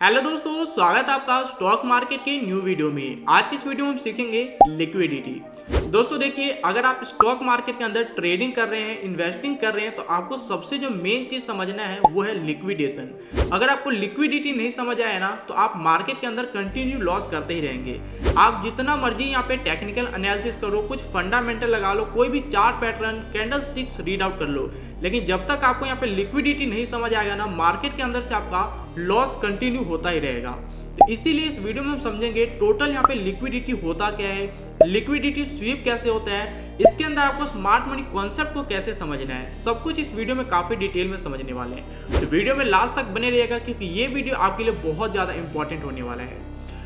Hello दोस्तों, स्वागत है आपका स्टॉक मार्केट के न्यू वीडियो में। आज की इस वीडियो में हम सीखेंगे लिक्विडिटी। दोस्तों देखिए, अगर आप स्टॉक मार्केट के अंदर ट्रेडिंग कर रहे हैं, इन्वेस्टिंग कर रहे हैं, तो आपको सबसे जो मेन चीज समझना है वो है लिक्विडेशन। अगर आपको लिक्विडिटी नहीं समझ आया ना, तो आप मार्केट के अंदर कंटिन्यू लॉस करते ही रहेंगे। आप जितना मर्जी यहाँ पे टेक्निकल एनालिसिस करो, कुछ फंडामेंटल लगा लो, कोई भी chart pattern, candle sticks read out कर लो, लेकिन जब तक आपको यहाँ पे लिक्विडिटी नहीं समझ आएगा ना, मार्केट के अंदर से आपका लॉस कंटिन्यू होता ही रहेगा। तो इसीलिए इस वीडियो में हम समझेंगे टोटल यहाँ पे लिक्विडिटी होता क्या है, लिक्विडिटी स्वीप कैसे होता है, इसके अंदर आपको स्मार्ट मनी कॉन्सेप्ट को कैसे समझना है, सब कुछ इस वीडियो में काफी डिटेल में समझने वाले हैं। तो वीडियो में लास्ट तक बने रहिएगा, क्योंकि ये वीडियो आपके लिए बहुत ज्यादा इंपॉर्टेंट होने वाला है।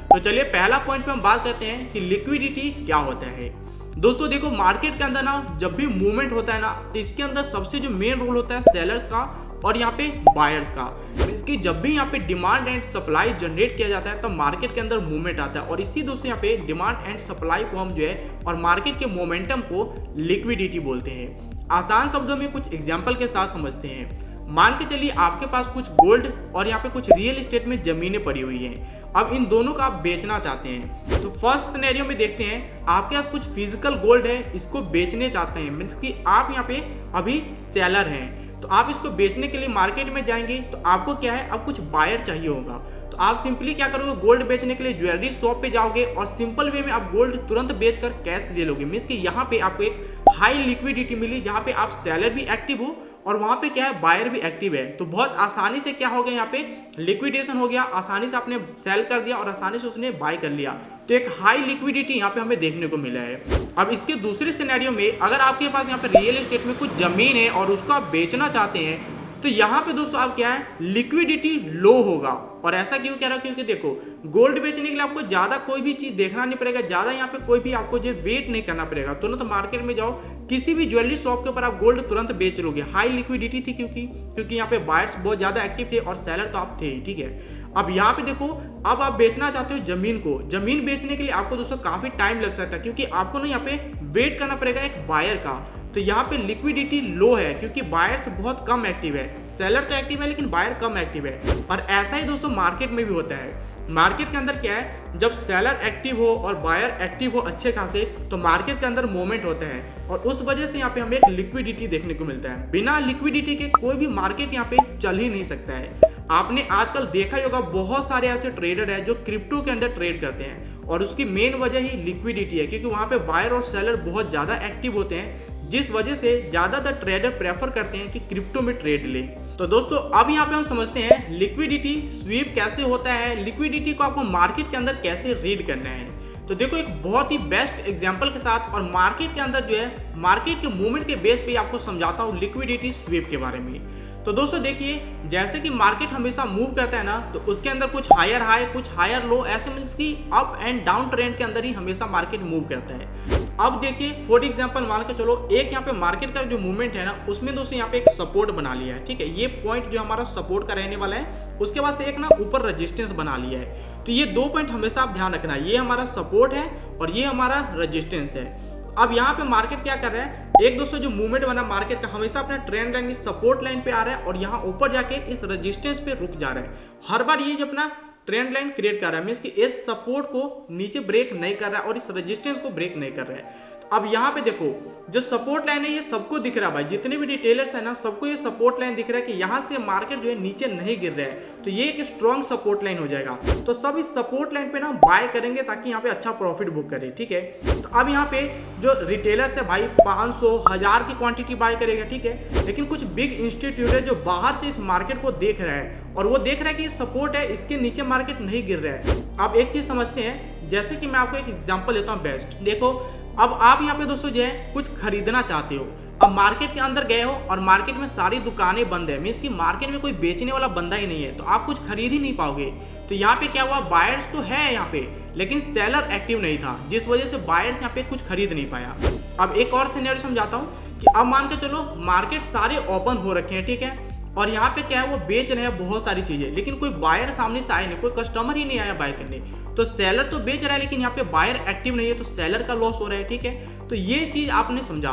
तो चलिए पहला पॉइंट पे हम बात करते हैं कि लिक्विडिटी क्या होता है। दोस्तों देखो, मार्केट के अंदर ना जब भी मूवमेंट होता है ना, तो इसके अंदर सबसे जो मेन रोल होता है सेलर्स का और यहाँ पे बायर्स का। इसकी जब भी यहाँ पे डिमांड एंड सप्लाई जनरेट किया जाता है, तब मार्केट के अंदर मूवमेंट आता है, और इसी दोस्तों यहाँ पे डिमांड एंड सप्लाई को हम जो है और मार्केट के मोमेंटम को लिक्विडिटी बोलते हैं। आसान शब्दों में कुछ एग्जाम्पल के साथ समझते हैं। मान के चलिए आपके पास कुछ गोल्ड और यहाँ पे कुछ रियल एस्टेट में जमीनें पड़ी हुई हैं। अब इन दोनों का आप बेचना चाहते हैं, तो फर्स्ट सिनेरियो में देखते हैं, आपके पास कुछ फिजिकल गोल्ड है, इसको बेचने चाहते हैं, मीन्स कि आप यहाँ पे अभी सेलर हैं, तो आप इसको बेचने के लिए मार्केट में जाएंगे, तो आपको क्या है, अब कुछ बायर चाहिए होगा। तो आप सिंपली क्या करोगे, गोल्ड बेचने के लिए ज्वेलरी शॉप पे जाओगे और सिंपल वे में आप गोल्ड तुरंत बेचकर कैश दे लोगे। मीन्स कि यहाँ पे आपको एक हाई लिक्विडिटी मिली, जहाँ पे आप सेलर भी एक्टिव हो और वहाँ पे क्या है, बायर भी एक्टिव है। तो बहुत आसानी से क्या हो गया, यहाँ पे लिक्विडेशन हो गया, आसानी से आपने सेल कर दिया और आसानी से उसने बाय कर लिया। तो एक हाई लिक्विडिटी यहाँ पे हमें देखने को मिला है। अब इसके दूसरे सिनेरियो में, अगर आपके पास यहाँ पे रियल एस्टेट में कुछ जमीन है और उसको आप बेचना चाहते हैं, तो यहाँ पे दोस्तों आप क्या है, लिक्विडिटी लो होगा। और ऐसा क्यों कह रहा हूं, क्योंकि देखो गोल्ड बेचने के लिए आपको ज्यादा कोई भी चीज देखना नहीं पड़ेगा, ज्यादा यहाँ पे कोई भी आपको जो वेट नहीं करना पड़ेगा। तुरंत मार्केट में जाओ, किसी भी ज्वेलरी शॉप के ऊपर आप गोल्ड तुरंत बेच लोगे। हाई लिक्विडिटी थी, क्योंकि यहाँ पे बायर्स बहुत ज्यादा एक्टिव थे और सेलर तो आप थे ही, ठीक है। अब यहाँ पे देखो, अब आप बेचना चाहते हो जमीन को। जमीन बेचने के लिए आपको दोस्तों काफी टाइम लग सकता है, क्योंकि आपको ना यहाँ पे वेट करना पड़ेगा एक बायर का। तो यहाँ पे लिक्विडिटी लो है, क्योंकि बायर्स बहुत कम एक्टिव है। सेलर तो एक्टिव है लेकिन बायर कम एक्टिव है। और ऐसा ही दोस्तों मार्केट में भी होता है। मार्केट के अंदर क्या है, जब सेलर एक्टिव हो और बायर एक्टिव हो अच्छे खासे, तो मार्केट के अंदर मूवमेंट होता है, और उस वजह से यहाँ पे हमें एक लिक्विडिटी देखने को मिलता है। बिना लिक्विडिटी के कोई भी मार्केट यहाँ पे चल ही नहीं सकता है। आपने आजकल देखा ही होगा, बहुत सारे ऐसे ट्रेडर हैं जो क्रिप्टो के अंदर ट्रेड करते हैं, और उसकी मेन वजह ही लिक्विडिटी है, क्योंकि वहाँ पे बायर और सेलर बहुत ज़्यादा एक्टिव होते हैं, जिस वजह से ज़्यादातर ट्रेडर प्रेफर करते हैं कि क्रिप्टो में ट्रेड ले। तो दोस्तों अब यहाँ पे हम समझते हैं लिक्विडिटी स्वीप कैसे होता है, लिक्विडिटी को आपको मार्केट के अंदर कैसे रीड करना है। तो देखो, एक बहुत ही बेस्ट एग्जांपल के साथ और मार्केट के अंदर जो है, मार्केट के मूवमेंट के बेस पे आपको समझाता हूँ लिक्विडिटी स्वीप के बारे में। तो दोस्तों देखिए, जैसे कि मार्केट हमेशा मूव करता है ना, तो उसके अंदर कुछ हायर हाई, कुछ हायर लो, ऐसे मीन्स की अप एंड डाउन ट्रेंड के अंदर ही हमेशा मार्केट मूव करता है। अब देखिए, फॉर एग्जांपल मान के चलो, एक यहाँ पे मार्केट का जो मूवमेंट है ना, उसमें दोस्तों यहाँ पे एक सपोर्ट बना लिया है, ठीक है। ये पॉइंट जो हमारा सपोर्ट का रहने वाला है, उसके बाद से एक ना ऊपर रेजिस्टेंस बना लिया है। तो ये दो पॉइंट हमेशा आप ध्यान रखना, ये हमारा सपोर्ट है और ये हमारा रेजिस्टेंस है। अब यहाँ पे मार्केट क्या कर रहा है, एक दोस्तों जो मूवमेंट बना मार्केट का, हमेशा अपना ट्रेंड लाइन इस सपोर्ट लाइन पे आ रहा है और यहाँ ऊपर जाके इस रेजिस्टेंस पे रुक जा रहा है। हर बार ये जो अपना ट्रेंड लाइन क्रिएट कर रहा है, मींस कि इस सपोर्ट को नीचे ब्रेक नहीं कर रहा है और इस रेजिस्टेंस को ब्रेक नहीं कर रहा है। तो अब यहाँ पे देखो, जो सपोर्ट लाइन है ये सबको दिख रहा है भाई, जितने भी डिटेलर्स है ना, सबको ये सपोर्ट लाइन दिख रहा है कि यहाँ से मार्केट जो है नीचे नहीं गिर रहा है, तो ये एक स्ट्रॉन्ग सपोर्ट लाइन हो जाएगा। तो सब इस सपोर्ट लाइन पे ना बाय करेंगे, ताकि यहाँ पे अच्छा प्रॉफिट बुक करे, ठीक है। तो अब यहाँ पे जो रिटेलर्स है भाई, 500 1000 की क्वांटिटी बाय करेगा, ठीक है। लेकिन कुछ बिग इंस्टीट्यूट है जो बाहर से इस मार्केट को देख रहा है, और वो देख रहा है कि सपोर्ट है, इसके नीचे मार्केट नहीं गिर रहा है। अब एक चीज समझते हैं, जैसे कि मैं आपको एक एग्जांपल देता हूं बेस्ट। देखो, अब आप यहाँ पे दोस्तों जो है कुछ खरीदना चाहते हो। अब मार्केट के अंदर गए हो और मार्केट में सारी दुकानें बंद है, मीन्स कि मार्केट में कोई बेचने वाला बंदा ही नहीं है, तो आप कुछ खरीद ही नहीं पाओगे। तो यहाँ पे क्या हुआ, बायर्स तो है यहाँ पे, लेकिन सेलर एक्टिव नहीं था, जिस वजह से बायर्स यहाँ पे कुछ खरीद नहीं पाया। अब एक और सिनेरियो समझाता हूँ कि अब मान के चलो मार्केट सारे ओपन हो रखे हैं, ठीक है, और यहाँ पे क्या है वो बेच रहे हैं बहुत सारी चीजें, लेकिन कोई बायर सामने से आया नहीं, कोई कस्टमर ही नहीं आया बाय करने। तो सेलर तो बेच रहा है लेकिन यहाँ पे बायर एक्टिव नहीं है, तो सेलर का लॉस हो रहा है। ठीक है, तो ये चीज आपने समझा।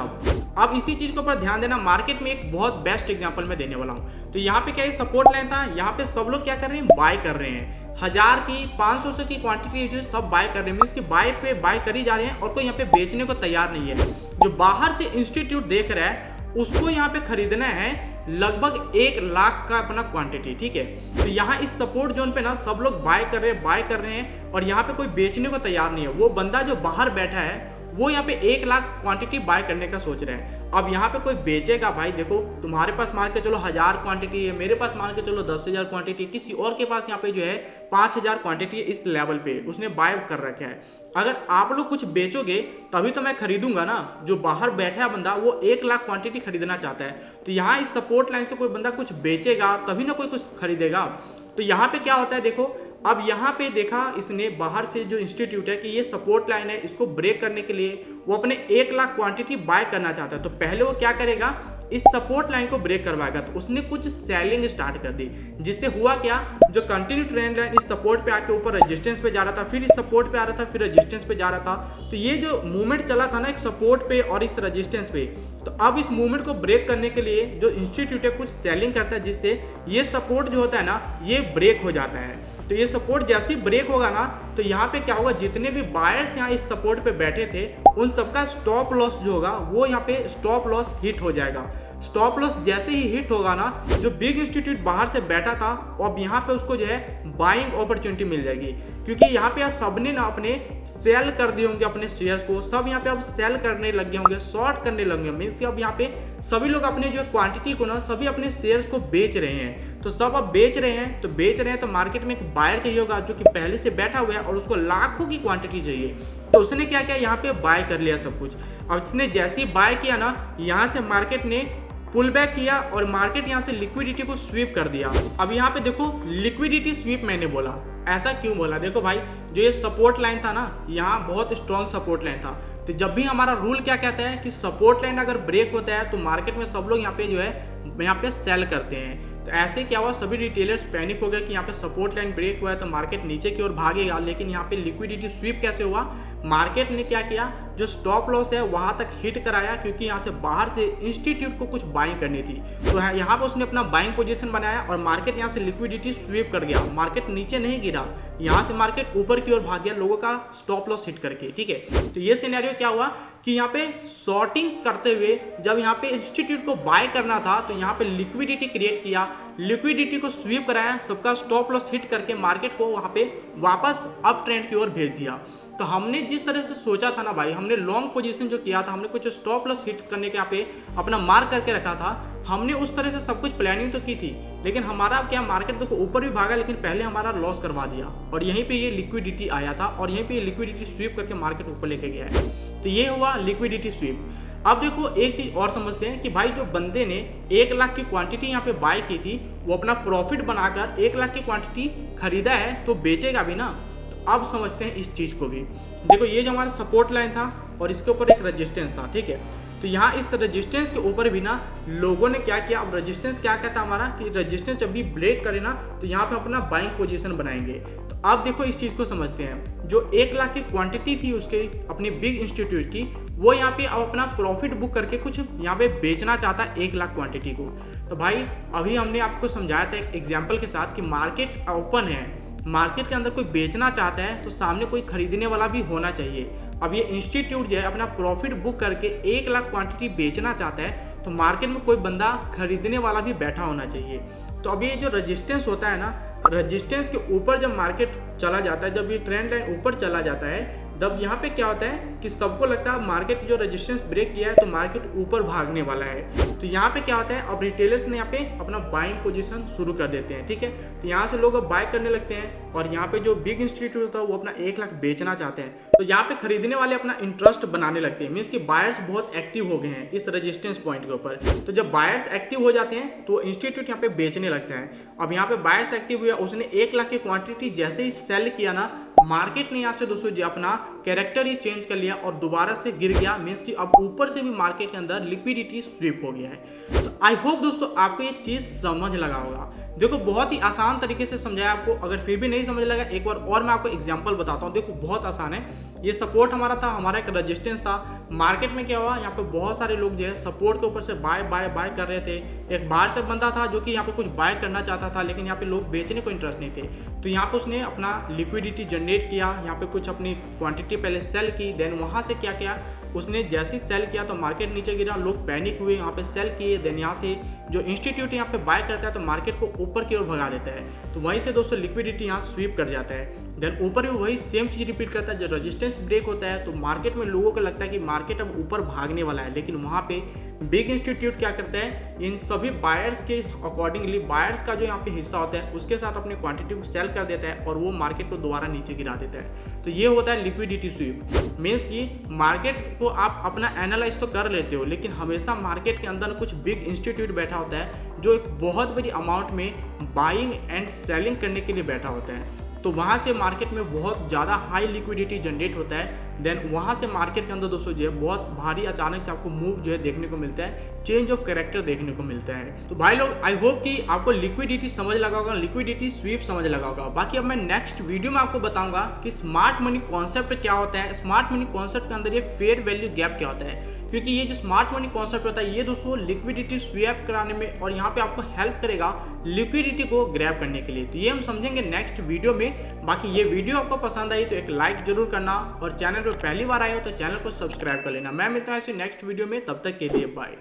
अब इसी चीज के ऊपर ध्यान देना। मार्केट में एक बहुत बेस्ट एग्जांपल मैं देने वाला हूँ। तो यहाँ पे क्या है, सपोर्ट लाइन था, यहाँ पे सब लोग क्या कर रहे हैं, बाय कर रहे हैं। 1000 की 500 की क्वांटिटी जो है सब बाय कर रहे हैं, मीन्स कि बाय पे बाय करी जा रहे हैं, और कोई यहाँ पे बेचने को तैयार नहीं है। जो बाहर से इंस्टीट्यूट देख रहा है उसको यहाँ पे खरीदना है लगभग 1 लाख का अपना क्वांटिटी। ठीक है, तो यहाँ इस सपोर्ट जोन पे ना सब लोग बाय कर रहे हैं और यहाँ पे कोई बेचने को तैयार नहीं है। वो बंदा जो बाहर बैठा है वो यहाँ पे 1 लाख क्वांटिटी बाय करने का सोच रहा है। अब यहाँ पे कोई बेचेगा भाई, देखो तुम्हारे पास मान के चलो 1000 क्वांटिटी है, मेरे पास मान के चलो 10,000 क्वांटिटी, किसी और के पास यहाँ पे जो है 5000 क्वांटिटी है, इस लेवल पे उसने बाय कर रखा है। अगर आप लोग कुछ बेचोगे तभी तो मैं खरीदूंगा ना। जो बाहर बैठा है बंदा वो 1 लाख क्वांटिटी खरीदना चाहता है, तो यहाँ इस सपोर्ट लाइन से कोई बंदा कुछ बेचेगा तभी ना कोई कुछ खरीदेगा। तो यहाँ पे क्या होता है, देखो अब यहाँ पे देखा इसने बाहर से जो इंस्टीट्यूट है कि ये सपोर्ट लाइन है, इसको ब्रेक करने के लिए वो अपने 1 लाख क्वांटिटी बाय करना चाहता है। तो पहले वो क्या करेगा, इस सपोर्ट लाइन को ब्रेक करवाएगा। तो उसने कुछ सेलिंग स्टार्ट कर दी, जिससे हुआ क्या, जो कंटिन्यू ट्रेंड लाइन इस सपोर्ट पे आके ऊपर रेजिस्टेंस पे जा रहा था, फिर इस सपोर्ट पे आ रहा था, फिर रेजिस्टेंस पे जा रहा था। तो ये जो मूवमेंट चला था ना एक सपोर्ट पे और इस रेजिस्टेंस पे, तो अब इस मूवमेंट को ब्रेक करने के लिए जो इंस्टीट्यूट है कुछ सेलिंग करता है, जिससे ये सपोर्ट जो होता है ना ये ब्रेक हो जाता है। तो ये सपोर्ट जैसे ही ब्रेक होगा ना, तो यहाँ पे क्या होगा, जितने भी बायर्स यहाँ इस सपोर्ट पे बैठे थे उन सबका स्टॉप लॉस जो होगा वो यहाँ पे स्टॉप लॉस हिट हो जाएगा। स्टॉप लॉस जैसे ही हिट होगा ना, जो बिग इंस्टीट्यूट बाहर से बैठा था अब यहाँ पे उसको जो है बाइंग अपॉर्चुनिटी मिल जाएगी, क्योंकि यहाँ पे सबने ना अपने सेल कर दिए होंगे अपने शेयर्स को। सब यहाँ पे अब सेल करने लगे होंगे, शॉर्ट करने लगे होंगे, मीन्स अब यहाँ पे सभी लोग अपने जो क्वांटिटी को ना सभी अपने शेयर्स को बेच रहे हैं। तो सब अब बेच रहे हैं, तो मार्केट में एक बायर चाहिए होगा जो कि पहले से बैठा हुआ है और उसको लाखों की क्वांटिटी चाहिए। तो उसने क्या किया, यहाँ पे बाय कर लिया सब कुछ। अब इसने जैसे ही बाय किया ना, यहाँ से मार्केट ने पुल बैक किया और मार्केट यहाँ से लिक्विडिटी को स्वीप कर दिया। अब यहाँ पे देखो लिक्विडिटी स्वीप मैंने बोला, ऐसा क्यों बोला, देखो भाई जो ये सपोर्ट लाइन था ना, यहाँ बहुत स्ट्रॉन्ग सपोर्ट लाइन था। तो जब भी हमारा रूल क्या कहता है कि सपोर्ट लाइन अगर ब्रेक होता है तो मार्केट में सब लोग यहाँ पे जो है यहाँ पे सेल करते हैं। तो ऐसे क्या हुआ, सभी रिटेलर्स पैनिक हो गए कि यहाँ पे सपोर्ट लाइन ब्रेक हुआ है तो मार्केट नीचे की ओर भागेगा। लेकिन यहाँ पे लिक्विडिटी स्वीप कैसे हुआ, मार्केट ने क्या किया, जो स्टॉप लॉस है वहां तक हिट कराया, क्योंकि यहाँ से बाहर से इंस्टीट्यूट को कुछ बाइंग करनी थी। तो यहाँ पे उसने अपना बाइंग पोजीशन बनाया और मार्केट यहाँ से लिक्विडिटी स्वीप कर गया। मार्केट नीचे नहीं गिरा, यहाँ से मार्केट ऊपर की ओर भाग गया लोगों का स्टॉप लॉस हिट करके। ठीक है, तो ये सिनेरियो क्या हुआ कि यहाँ पे शॉर्टिंग करते हुए जब यहाँ पे इंस्टीट्यूट को बाय करना था तो यहाँ पे लिक्विडिटी क्रिएट किया, लिक्विडिटी को स्वीप कराया, सबका स्टॉप लॉस हिट करके मार्केट को वहाँ पे वापस अप ट्रेंड की ओर भेज दिया। तो हमने जिस तरह से सोचा था ना भाई, हमने लॉन्ग पोजीशन जो किया था, हमने कुछ स्टॉप लॉस हिट करने के यहाँ पे अपना मार्क करके रखा था, हमने उस तरह से सब कुछ प्लानिंग तो की थी। लेकिन हमारा क्या, मार्केट देखो ऊपर भी भागा लेकिन पहले हमारा लॉस करवा दिया और यहीं पे ये लिक्विडिटी आया था और यहीं पे ये लिक्विडिटी स्वीप करके मार्केट ऊपर लेके गया है। तो ये हुआ लिक्विडिटी स्वीप। अब देखो एक चीज और समझते हैं कि भाई जो बंदे ने 1 लाख की क्वांटिटी यहाँ पे बाय की थी, वो अपना प्रॉफिट बनाकर 1 लाख की क्वांटिटी खरीदा है तो बेचेगा भी ना। तो अब समझते हैं इस चीज को भी। देखो ये जो हमारा सपोर्ट लाइन था और इसके ऊपर एक रेजिस्टेंस था, ठीक है। तो यहाँ इस रेजिस्टेंस के ऊपर भी ना लोगों ने क्या किया, अब रेजिस्टेंस क्या कहता है हमारा कि रेजिस्टेंस जब भी ब्रेक करे ना तो यहाँ पे अपना बाइंग पोजीशन बनाएंगे। तो अब देखो इस चीज को समझते हैं, जो 1 लाख की क्वांटिटी थी उसके अपनी बिग इंस्टीट्यूट की, वो यहाँ पे अब अपना प्रॉफिट बुक करके कुछ यहाँ पे बेचना चाहता है 1 लाख क्वांटिटी को। तो भाई अभी हमने आपको समझाया था एक एग्जाम्पल के साथ कि मार्केट ओपन है, मार्केट के अंदर कोई बेचना चाहता है तो सामने कोई खरीदने वाला भी होना चाहिए। अब ये इंस्टीट्यूट जो है अपना प्रॉफिट बुक करके 1 लाख क्वांटिटी बेचना चाहता है तो मार्केट में कोई बंदा खरीदने वाला भी बैठा होना चाहिए। तो अब ये जो रेजिस्टेंस होता है ना, रेजिस्टेंस के ऊपर जब मार्केट चला जाता है, जब ये ट्रेंड लाइन ऊपर चला जाता है, तब यहाँ पे क्या होता है कि सबको लगता है मार्केट जो रेजिस्टेंस ब्रेक किया है तो मार्केट ऊपर भागने वाला है। तो यहाँ पे क्या होता है, अब रिटेलर्स ने यहाँ पे अपना बाइंग पोजीशन शुरू कर देते हैं, ठीक है। तो यहाँ से लोग अब बाय करने लगते हैं और यहाँ पे जो बिग इंस्टीट्यूट होता है वो अपना 1 लाख बेचना चाहते हैं। तो यहाँ पे खरीदने वाले अपना इंटरेस्ट बनाने लगते हैं, मीन्स कि बायर्स बहुत एक्टिव हो गए हैं इस रेजिस्टेंस पॉइंट के ऊपर। तो जब बायर्स एक्टिव हो जाते हैं तो इंस्टीट्यूट यहाँ पे बेचने लगता है। अब यहाँ पे बायर्स एक्टिव हुआ, उसने 1 लाख की क्वांटिटी जैसे ही सेल किया ना, मार्केट ने यहाँ से दोस्तों जो अपना कैरेक्टर ही चेंज कर लिया और दोबारा से गिर गया, मीन्स कि अब ऊपर से भी मार्केट के अंदर लिक्विडिटी स्वीप हो गया है। तो आई होप दोस्तों आपको ये चीज़ समझ लगा होगा। देखो बहुत ही आसान तरीके से समझाया आपको, अगर फिर भी नहीं समझ लगा एक बार और मैं आपको एग्जांपल बताता हूँ। देखो बहुत आसान है, ये सपोर्ट हमारा था, हमारा एक रेजिस्टेंस था। मार्केट में क्या हुआ, यहाँ पे बहुत सारे लोग जो है सपोर्ट के ऊपर से बाय बाय बाय कर रहे थे। एक बाहर से बंदा था जो कि यहाँ पे कुछ बाय करना चाहता था, लेकिन यहाँ पे लोग बेचने को इंटरेस्ट नहीं थे, तो यहाँ पे उसने अपना लिक्विडिटी जनरेट किया, यहाँ पे कुछ अपनी क्वांटिटी पहले सेल की, देन वहाँ से क्या किया उसने, जैसे ही सेल किया तो मार्केट नीचे गिरा, लोग पैनिक हुए, यहाँ पे सेल किए, देन यहाँ से जो इंस्टीट्यूट यहाँ पे बाय करता है तो मार्केट को ऊपर की ओर भगा देता है, तो वहीं से दोस्तों लिक्विडिटी यहाँ स्वीप कर जाता है। देन ऊपर भी वही सेम चीज़ रिपीट करता है, जब रेजिस्टेंस ब्रेक होता है तो मार्केट में लोगों को लगता है कि मार्केट अब ऊपर भागने वाला है, लेकिन वहाँ पे बिग इंस्टीट्यूट क्या करता है, इन सभी बायर्स के अकॉर्डिंगली बायर्स का जो यहाँ पे हिस्सा होता है उसके साथ अपनी क्वांटिटी को सेल कर देता है और वो मार्केट को दोबारा नीचे गिरा देता है। तो ये होता है लिक्विडिटी स्वीप। मीन्स कि मार्केट को आप अपना एनालाइज तो कर लेते हो, लेकिन हमेशा मार्केट के अंदर कुछ बिग इंस्टीट्यूट बैठा होता है जो एक बहुत बड़ी अमाउंट में बाइंग एंड सेलिंग करने के लिए बैठा होता है, तो वहाँ से मार्केट में बहुत ज़्यादा हाई लिक्विडिटी जनरेट होता है। देन वहाँ से मार्केट के अंदर दोस्तों जो है बहुत भारी अचानक से आपको मूव जो है देखने को मिलता है, चेंज ऑफ कैरेक्टर देखने को मिलता है। तो भाई लोग आई होप कि आपको लिक्विडिटी समझ लगा होगा, लिक्विडिटी स्वीप समझ लगा होगा। बाकी अब मैं नेक्स्ट वीडियो में आपको बताऊंगा कि स्मार्ट मनी कॉन्सेप्ट क्या होता है, स्मार्ट मनी कॉन्सेप्ट के अंदर ये फेयर वैल्यू गैप क्या होता है, क्योंकि ये जो स्मार्ट मनी कॉन्सेप्ट होता है ये दोस्तों लिक्विडिटी स्वीप कराने में और यहाँ पे आपको हेल्प करेगा लिक्विडिटी को ग्रैब करने के लिए। तो ये हम समझेंगे नेक्स्ट वीडियो में। बाकी ये वीडियो आपको पसंद आई तो एक लाइक जरूर करना और चैनल पर पहली बार आए हो तो चैनल को सब्सक्राइब कर लेना। मैं मिलता हूँ ऐसे नेक्स्ट वीडियो में, तब तक के लिए बाय।